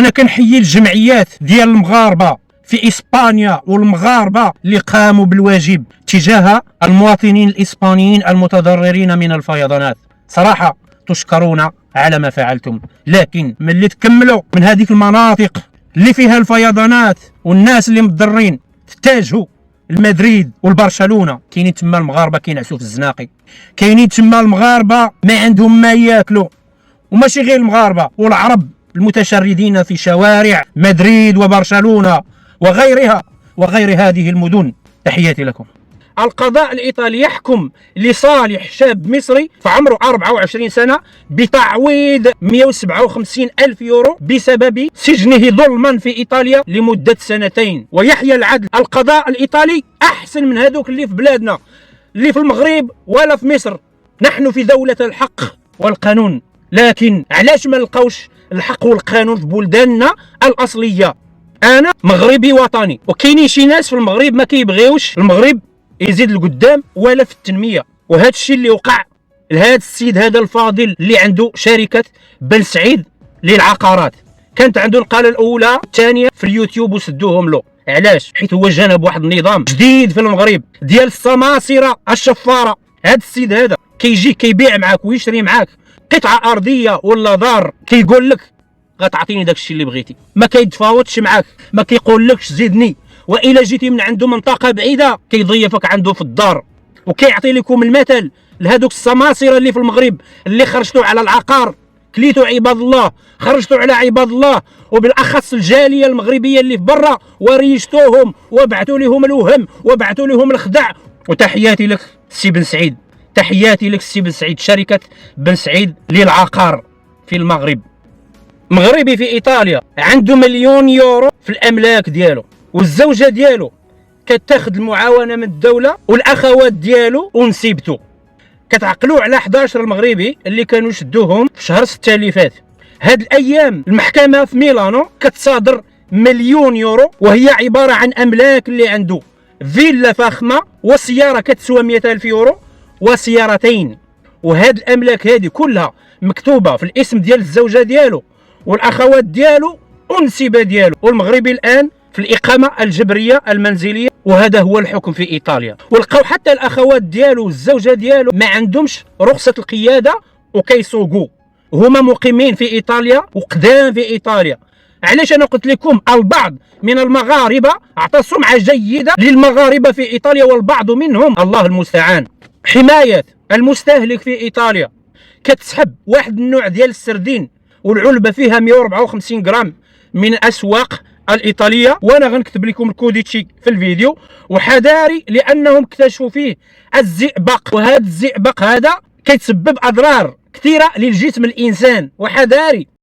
انا كنحيي الجمعيات ديال المغاربه في اسبانيا والمغاربه اللي قاموا بالواجب تجاه المواطنين الاسبانيين المتضررين من الفيضانات. صراحه تشكرون على ما فعلتم، لكن ملي تكملوا من هذيك المناطق اللي فيها الفيضانات والناس اللي متضررين تتجهوا المدريد والبرشلونه، كاينين تما المغاربه كينعسوا في الزناقي، كاينين تما المغاربه ما عندهم ما ياكلوا، وماشي غير المغاربه والعرب المتشردين في شوارع مدريد وبرشلونه وغير هذه المدن. تحياتي لكم. القضاء الإيطالي يحكم لصالح شاب مصري في عمره 24 سنة بتعويض 157 ألف يورو بسبب سجنه ظلما في إيطاليا لمدة 2 سنين. ويحيى العدل. القضاء الإيطالي أحسن من هذوك اللي في بلادنا، اللي في المغرب ولا في مصر. نحن في دولة الحق والقانون، لكن علاش ما نلقاوش الحق والقانون في بلداننا الأصلية؟ أنا مغربي وطني، وكاينين شي ناس في المغرب ما كيبغيوش المغرب يزيد لقدام ولا في التنميه، وهذا الشيء اللي وقع لهذا السيد هذا الفاضل اللي عنده شركه بن سعيد للعقارات. كانت عنده القاله الاولى الثانيه في اليوتيوب وسدوهم له. علاش؟ حيت هو جانا بواحد النظام جديد في المغرب ديال السماسره الشفاره. هذا السيد هذا كيجي كيبيع معاك ويشري معاك قطعه ارضيه ولا دار، كيقول لك غتعطيني داك الشيء اللي بغيتي، ما كيتفاوضش معاك، ما كيقولكش زيدني. والا جيتي من عنده منطقه بعيده كيضيفك عنده في الدار. وكيعطي لكم المثل لهذوك السماسره اللي في المغرب اللي خرجتوا على العقار، كليتوا عباد الله، خرجتوا على عباد الله، وبالاخص الجاليه المغربيه اللي في برا، وريشتوهم وبعثوا لهم الوهم وبعثوا لهم الخدع. وتحياتي لك سي بن سعيد، تحياتي لك سي بن سعيد، شركه بن سعيد للعقار في المغرب. مغربي في ايطاليا عنده 1,000,000 يورو في الاملاك ديالو، والزوجه ديالو كتاخذ المعاونه من الدوله والاخوات ديالو ونسيبته. كتعقلوا على 11 المغربي اللي كانوا شدوهم في شهر 6 اللي فات. هاد الايام المحكمه في ميلانو كتصادر 1,000,000 يورو، وهي عباره عن املاك اللي عنده فيلا فخمه وسياره كتسوى 100,000 يورو وسيارتين. وهاد الاملاك هذه كلها مكتوبه في الاسم ديال الزوجه ديالو والاخوات ديالو والنسيبه ديالو. والمغربي الان في الإقامة الجبرية المنزلية، وهذا هو الحكم في إيطاليا. ولقاو حتى الأخوات ديالو والزوجة ديالو ما عندهمش رخصة القيادة وكيسوقوا، هما مقيمين في إيطاليا وقدام في إيطاليا. علاش أنا قلت لكم البعض من المغاربة أعطى سمعة جيدة للمغاربة في إيطاليا، والبعض منهم الله المستعان. حماية المستهلك في إيطاليا كتسحب واحد النوع ديال السردين والعلبة فيها 154 غرام من أسواق الإيطالية، وأنا غنكتب لكم الكوديتشي في الفيديو. وحذاري لأنهم اكتشفوا فيه الزئبق، وهذا الزئبق هذا كيتسبب أضرار كثيرة للجسم الإنسان، وحذاري.